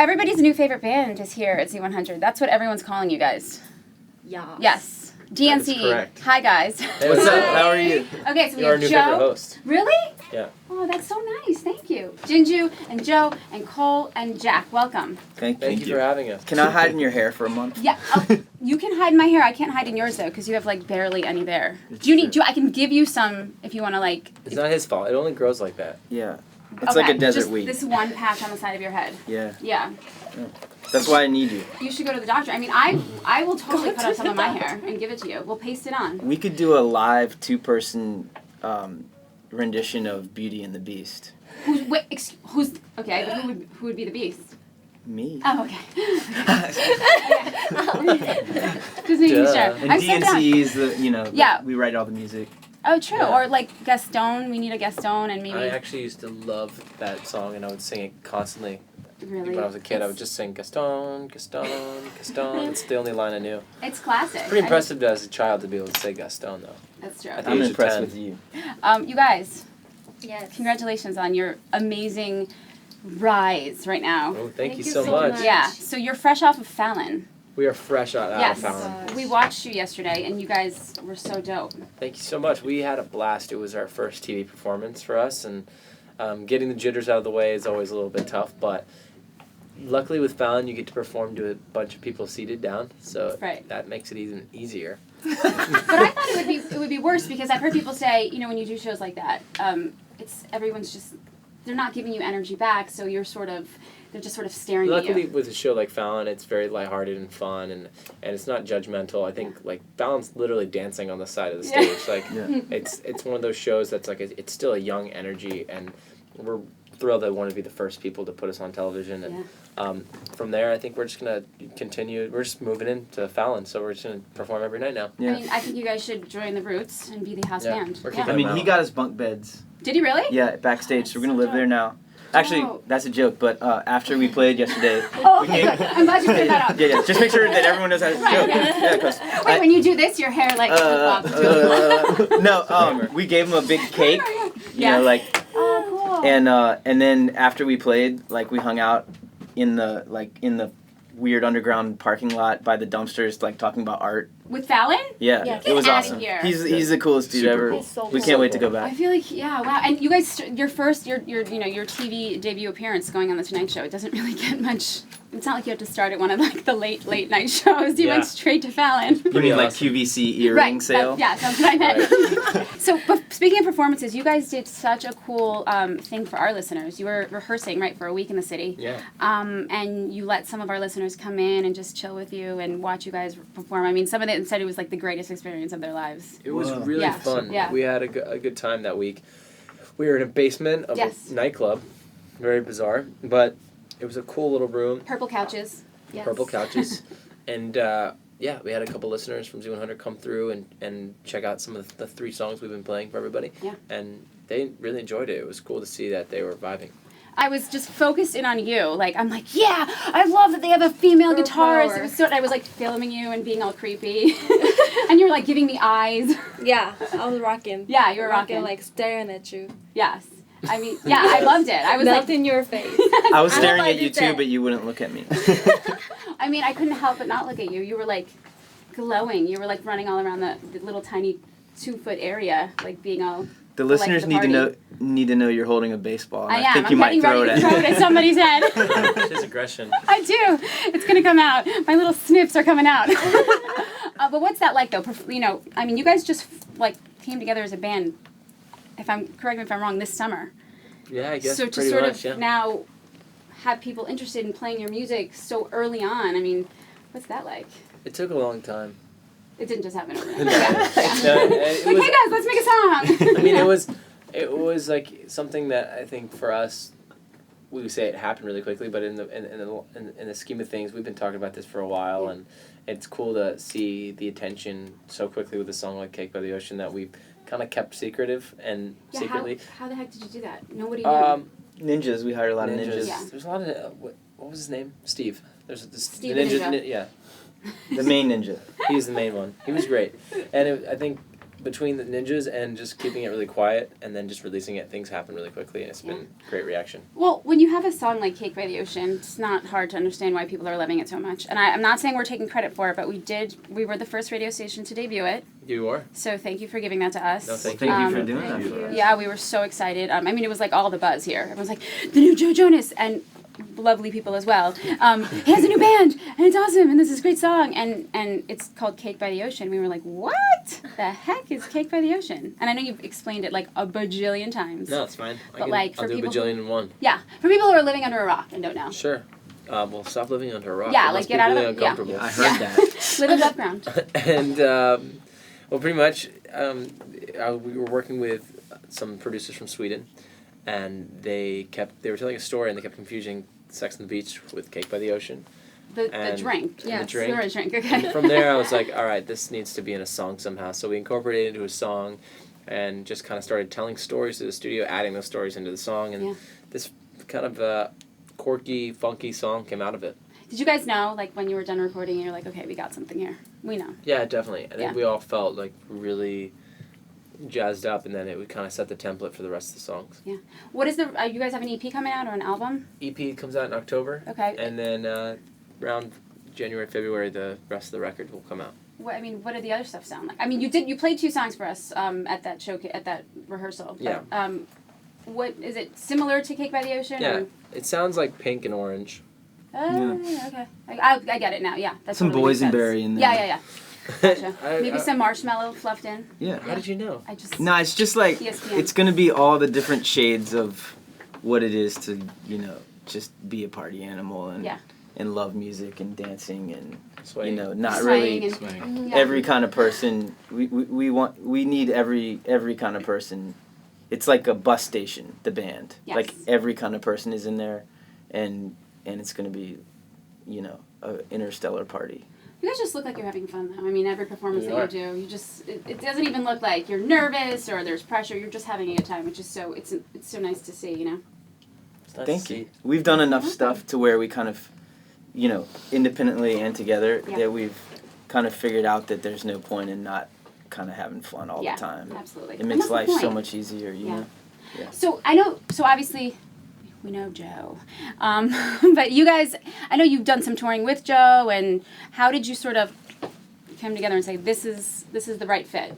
Everybody's new favorite band is here at Z100. That's what everyone's calling you guys. Yeah. Yes. DNCE. correct. Hi, guys. Hey, what's up? How are you? Okay, so we You're our have new Joe. favorite host. Really? Yeah. Oh, that's so nice. Thank you. Jinju and Joe and Cole and Jack. Welcome. Thank you for having us. Can I hide in your hair for a month? Yeah. Oh, you can hide in my hair. I can't hide in yours though, because you have like barely any there. It's Do you need? true. I can give you some if you want to like. It's not his fault. It only grows like that. Yeah. It's like a desert just weed. This one patch on the side of your head. Yeah. Yeah. That's why I need you. You should go to the doctor. I mean, I will totally cut out some of my hair and give it to you. We'll paste it on. We could do a live 2-person rendition of Beauty and the Beast. Who's okay? But who would be the beast? Me. Oh, okay. Just making sure. And I'm so down. DNCE is the, Yeah. we write all the music. Oh, true. Yeah. Or like Gaston. We need a Gaston and maybe. I actually used to love that song, and I would sing it constantly. Really. When I was a kid, I would just sing Gaston, Gaston, Gaston. It's the only line I knew. It's classic. Pretty impressive as a child to be able to say Gaston, though. That's true. At the I'm age of impressed 10. with you. You guys, Yes. congratulations on your amazing rise right now. Oh, thank you you so so much. much. Yeah. So you're fresh off of Fallon. We are fresh out Yes. of Fallon. We watched you yesterday, and you guys were so dope. Thank you so much. We had a blast. It was our first TV performance for us, and getting the jitters out of the way is always a little bit tough, but luckily with Fallon, you get to perform to a bunch of people seated down, so Right. that makes it even easier. But I thought it would be worse because I've heard people say, when you do shows like that, everyone's just, they're not giving you energy back, so they're just sort of staring at Luckily, you. with a show like Fallon, it's very lighthearted and fun, and it's not judgmental. I think like Fallon's literally dancing on the side of the Yeah. stage. Like it's one of those shows that's like it's still a young energy, and we're thrilled that we want to be the first people to put us on television. And from there, I think we're just gonna continue. We're just moving into Fallon, so we're just gonna perform every night now. Yeah. I mean, I think you guys should join the Roots and be the house band. We're Yeah. keeping I mean, them he out. got us bunk beds. Did he really? Yeah, backstage, so we're going so to live there now. Actually, Dope. that's a joke, but after we played yesterday... Oh, we okay, came- good. I'm glad you cleared that up. Yeah, just make sure that everyone knows how to Right, joke. yeah. Yeah, 'cause Wait, when you do this, your hair like no, we gave him a big cake, Yeah. oh, cool. And then after we played, like we hung out in the weird underground parking lot by the dumpsters, like talking about art. With Fallon? Yeah, Yeah. it was Get outta awesome. here. He's the coolest dude Super ever. cool. He's so We cool. can't wait to go I back. feel like, yeah, wow. And you guys, your TV debut appearance going on the Tonight Show, it doesn't really get much, it's not like you have to start at one of like the late night shows. You Yeah. went straight to Fallon. You mean like awesome. QVC earring sale? Yeah, that's what I meant. So, but speaking of performances, you guys did such a cool thing for our listeners. You were rehearsing, right, for a week in the city. Yeah. And you let some of our listeners come in and just chill with you and watch you guys perform. I mean, some of them said it was like the greatest experience of their lives. It was Whoa. really Yeah. fun. Yeah. We had a good time that week. We were in a basement of Yes. a nightclub. Very bizarre, but it was a cool little room. Purple couches. Yes. Purple couches. And we had a couple listeners from Z100 come through and check out some of the 3 songs we've been playing for everybody. Yeah. And they really enjoyed it. It was cool to see that they were vibing. I was just focused in on you. Like, I'm like, yeah, I love that they have a female Girl guitarist. power. It was I was like filming you and being all creepy. And you were like giving me eyes. Yeah, I was rocking. Yeah, you were rocking. like staring at you. Yes. I mean, yeah, I loved it. I was Melt like, in your face. I was I staring hope I at you did too, that. but you wouldn't look at me. I mean, I couldn't help but not look at you. You were like glowing. You were like running all around the little tiny 2-foot area, like being all. The listeners the need to know you're holding a baseball. And I am. think I'm you might getting throw ready it to at throw it at somebody's head. His aggression. I do. It's gonna come out. My little snips are coming out. But what's that like, though? I mean, you guys just like came together as a band. Correct me if I'm wrong. This summer. Yeah, I guess So to pretty sort much, of now have people interested in playing your music so early on. I mean, what's that like? It took a long time. It didn't just happen overnight. No, Yeah. it Like, was- hey guys, let's make a song. I mean, it was like something that I think for us, we would say it happened really quickly, but in the scheme of things, we've been talking about this for a while, and it's cool to see the attention so quickly with a song like "Cake by the Ocean" that we've kind of kept secretive and Yeah, secretly. how the heck did you do that? Nobody knew. Ninjas. We hired a lot of ninjas. Yeah. There's a lot of what was his name? Steve. There's this Steve the the Ninja. Yeah, The main ninja. he was the main one. He was great, and I think between the ninjas and just keeping it really quiet and then just releasing it, things happen really quickly, and it's been great reaction. Well, when you have a song like Cake by the Ocean, it's not hard to understand why people are loving it so much. And I'm not saying we're taking credit for it, but we were the first radio station to debut it. You are? So thank you for giving that to us. No, thank Thank you for Um, doing that for us. Yeah, we were so excited. I mean, it was like all the buzz here. Everyone's like, the new Joe Jonas, and lovely people as well. He has a new band, and it's awesome, and this is a great song, and it's called Cake by the Ocean. We were like, what the heck is Cake by the Ocean? And I know you've explained it like a bajillion times. No, it's fine. But, like, I'll for do a people bajillion and one. Yeah, for people who are living under a rock and don't know. Sure. Well, stop living under a rock. Yeah, It like, must get be out of really the- yeah. uncomfortable. I heard that. Live above ground. And well, pretty much, we were working with some producers from Sweden, and they were telling a story, and they kept confusing Sex on the Beach with Cake by the Ocean. The And- drink. and Yes. the drink. The drink, okay. And from there, I was like, all right, this needs to be in a song somehow. So we incorporated it into a song, and just kind of started telling stories to the studio, adding those stories into the song, and Yeah. this kind of quirky, funky song came out of it. Did you guys know, like, when you were done recording, you're like, okay, we got something here. We know. Yeah, definitely. I think Yeah. we all felt like really jazzed up, and then it would kind of set the template for the rest of the songs. What is you guys have an EP coming out or an album? EP comes out in October, Okay. and then around January, February, the rest of the record will come out. What did the other stuff sound like? I mean, you played 2 songs for us at that at that rehearsal. But, Yeah. what is it similar to Cake by the Ocean? Yeah, Or, it sounds like pink and orange. okay. I get it now. Yeah, that's Some totally makes sense. boysenberry in there. Yeah. Gotcha. I- Maybe some marshmallow fluffed in. Yeah. How did you know? I just. No, it's just like ESPN. it's gonna be all the different shades of what it is to, just be a party animal and Yeah. and love music and dancing and Swaying. not Swaying really and- Yeah. every kind of person. We need every kind of person. It's like a bus station, the band. Yes. Like every kind of person is in there, and it's gonna be, a interstellar party. You guys just look like you're having fun, though. I mean, every performance We that are. you do, you just it doesn't even look like you're nervous or there's pressure. You're just having a good time, which is it's so nice to see, you know. It's nice Thank to you. see. We've done enough Okay. stuff to where we kind of, independently and together, Yeah. that we've kind of figured out that there's no point in not kind of having fun all Yeah, the time. absolutely. It And makes that's the life so point. much easier, you Yeah. know? So I know. So obviously, we know Joe, but you guys, I know you've done some touring with Joe. And how did you sort of come together and say this is the right fit?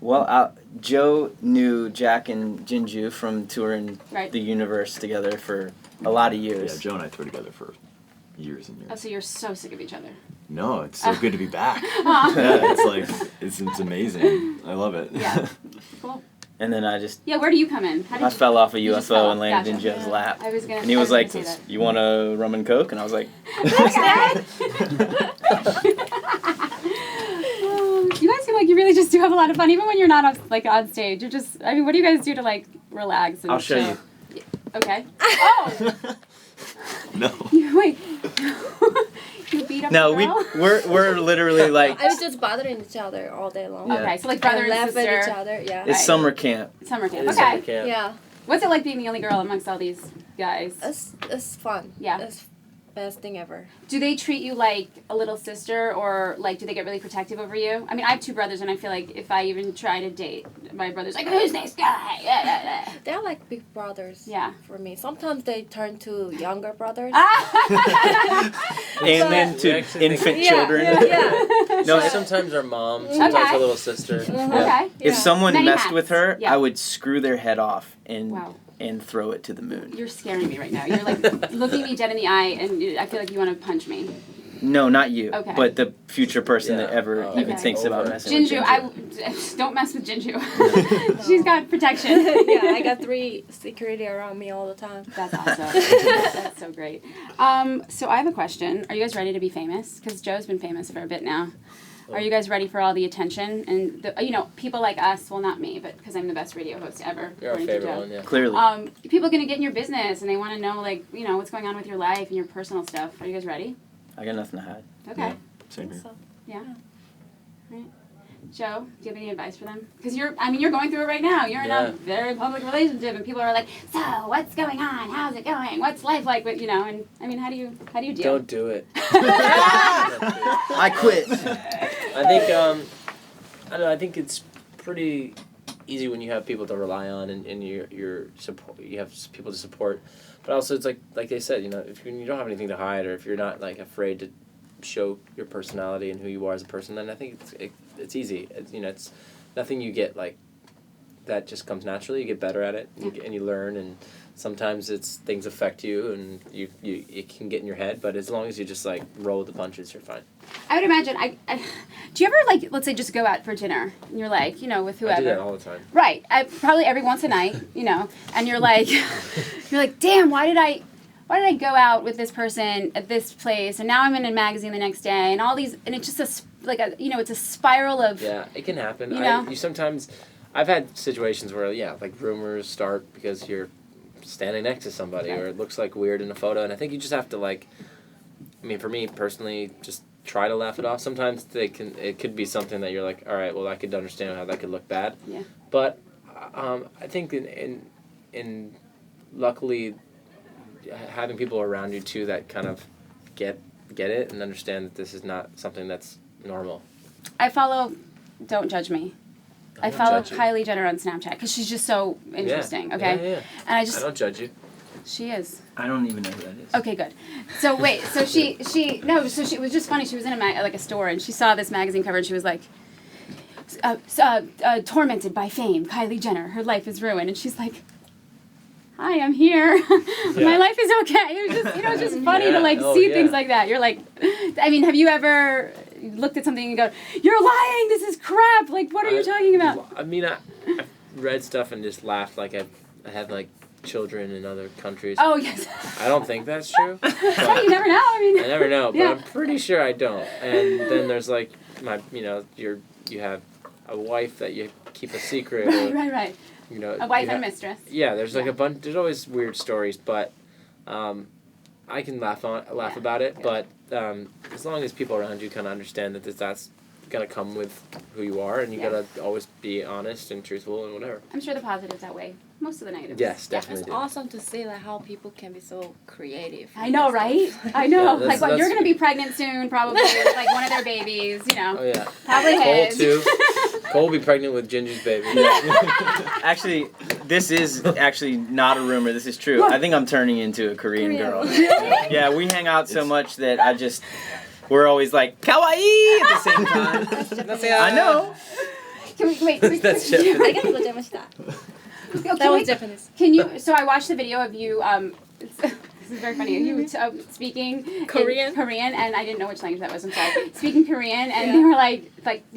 Well, Joe knew Jack and Jinju from touring Right. the universe together for a lot of Yeah, years. Joe and I toured together for years and Oh, years. so you're so sick of each other. No, it's so good to be back. Aw. Yeah, it's like it's amazing. I love it. Yeah. Cool. And then I Yeah. Where do you come in? How did I you, fell off a You just fell UFO off. and landed in Gotcha. Joe's lap. I was gonna. And he I was like, gonna say "You want a rum and coke?" And I was like, that. You guys seem like you really just do have a lot of fun, even when you're not on stage. You're just. I mean, what do you guys do to like relax? And I'll show chill? Okay. Oh. No. Wait. You beat up "No, a girl? we're literally like I was just bothering each other all day long. Yeah. Okay, so like brother and and laugh sister. at each other. Yeah. it's Right. summer camp." Summer It camp. is Okay. summer camp. Yeah. What's it like being the only girl amongst all these guys? It's fun. Yeah. It's best thing ever. Do they treat you like a little sister, or like do they get really protective over you? I mean, I have 2 brothers, and I feel like if I even try to date, my brother's like, "Who's this guy?" They're like big brothers. Yeah. For me, sometimes they turn to younger brothers. And then We to actually infant Yeah, children. Yeah. No, Sometimes our mom, sometimes Okay. our little sister. Mhm. Okay. If Yeah. someone Many messed hats. with her, Yeah. I would screw their head off and Wow. throw it to the moon. You're scaring me right now. You're like looking me dead in the eye, and I feel like you want to punch me. No, not you, Okay. but the future person that Yeah. ever Oh, even okay. thinks about Over. messing with Jinju, don't mess with Jinju. She's got protection. Yeah, I got 3 security around me all the time. That's awesome. That's so great. So I have a question. Are you guys ready to be famous? Because Joe's been famous for a bit now. Are you guys ready for all the attention? And, people like us, well, not me, but because I'm the best radio host ever. You're our according to favorite Joe. one, yeah. Clearly. People are going to get in your business, and they want to know, what's going on with your life and your personal stuff. Are you guys ready? I got nothing to hide. Okay. Yeah. Same here. So, Right. Joe, do you have any advice for them? Because you're going through it right now. You're in Yeah. a very public relationship, and people are like, "So, what's going on? How's it going? What's life like?" But and I mean, how do you deal? Don't do it. I quit. I think don't know. I think it's pretty easy when you have people to rely on and your support. You have people to support, but also it's like they said, if you don't have anything to hide, or if you're not like afraid to show your personality and who you are as a person, then I think it's easy. It's nothing you get like that just comes naturally. You get better at it, and you learn, and sometimes things affect you, and you it can get in your head. But as long as you just like roll with the punches, you're fine. I would imagine. Do you ever like, let's say, just go out for dinner and you're like, with whoever. I do that all the time. Right. Probably every once a night, and you're like, damn, why did I go out with this person at this place, and now I'm in a magazine the next day, and all these, and it's just it's a spiral of. Yeah, it can happen. You sometimes, I've had situations where like rumors start because you're standing next to somebody, or it looks like weird in a photo, and I think you just have to like, for me personally, just try to laugh it off. Sometimes it could be something that you're like, all right, well, I could understand how that could look bad. Yeah. But I think in luckily having people around you too that kind of get it and understand that this is not something that's normal. I follow Don't Judge Me. I follow Kylie Jenner on Snapchat because she's just so interesting. Okay. Yeah. And I don't judge you. She is. I don't even know who that is. Okay, good. So wait, so she it was just funny. She was in a store and she saw this magazine cover and she was like, tormented by fame, Kylie Jenner, her life is ruined, and she's like, hi, I'm here. My life is okay. It was just, it's just funny to see things like that. You're like, have you ever looked at something and go, you're lying, this is crap, like, what are you talking about? I read stuff and just laughed like I had like children in other countries. Oh, yes. I don't think that's true. You never know. I never know, but I'm pretty sure I don't. And then there's like you have a wife that you keep a secret. Right. A wife and mistress. Yeah, there's like a bunch. There's always weird stories, but I can laugh about it. But as long as people around you kind of understand that that's gonna come with who you are, and you gotta always be honest and truthful and whatever. I'm sure the positives outweigh most of the negatives. Yes, definitely. It's awesome to see how people can be so creative. I know, right? I know. Yeah, like, you're gonna be pregnant soon, probably with like one of their babies. Oh yeah. Probably Cole his. too. Cole will be pregnant with Ginger's baby. Actually, this is actually not a rumor. This is true. I think I'm turning into a Korean girl. Yeah, we hang out so much that we're always like kawaii at the same time. I know. Can we wait? That's Japanese. That was Japanese. Can you? So I watched the video of you. This is very funny. You speaking Korean, and I didn't know which language that was. I'm sorry. Speaking Korean, and you were like,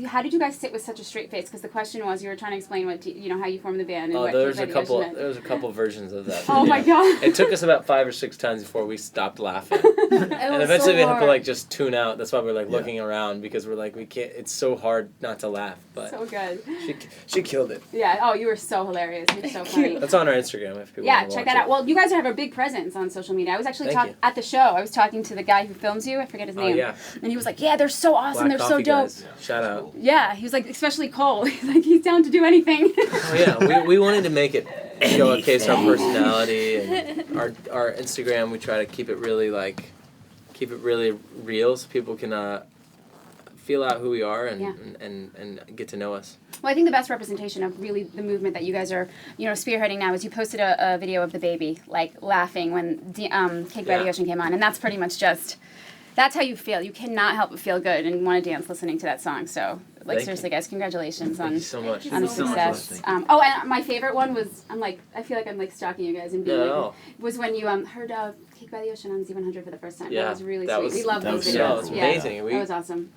how did you guys sit with such a straight face? Because the question was, you were trying to explain how you formed the band. And There was a couple versions of that. Oh my god! It took us about 5 or 6 times before we stopped laughing, and eventually we had to like just tune out. That's why we're like looking around, because we're like, we can't. It's so hard not to laugh. But so good. She killed it. Yeah. Oh, you were so hilarious. You're so funny. That's on our Instagram if people. Yeah, check that out. Well, you guys have a big presence on social media. I was actually at the show. I was talking to the guy who films you. I forget his name. Oh yeah. And he was like, "Yeah, they're so awesome. Black they're so Coffee dope." Guys. Shout out. Yeah, he was like, especially Cole. He's like, he's down to do anything. Oh yeah, we wanted to make it showcase our personality, and our Instagram. We try to keep it really real, so people can feel out who we are and get to know us. Well, I think the best representation of really the movement that you guys are, spearheading now is you posted a video of the baby, like, laughing when Cake by the Ocean came on, and that's pretty much just, that's how you feel. You cannot help but feel good and want to dance listening to that song, so, seriously, guys, congratulations on Thank you so much. the success. And my favorite one was, I feel like I'm, stalking you guys and being was when you heard Cake by the Ocean on Z100 for the first time. Yeah, that was really sweet. We love those videos. That was amazing. That was awesome.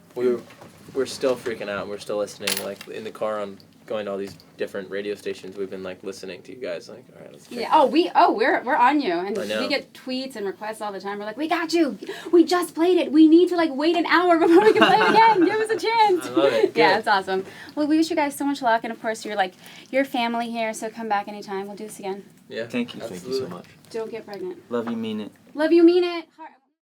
We're still freaking out. We're still listening, like in the car on going to all these different radio stations. We've been like listening to you guys. Like, all right, let's check. Yeah. We're on you, and we get tweets and requests all the time. We're like, we got you. We just played it. We need to wait an hour before we can play it again. Give us a chance. I love it. Yeah, it's awesome. Well, we wish you guys so much luck, and of course, you're family here, so come back anytime. We'll do this again. Yeah. Thank you. Thank you so much. Don't get pregnant. Love you, mean it. Love you, mean it.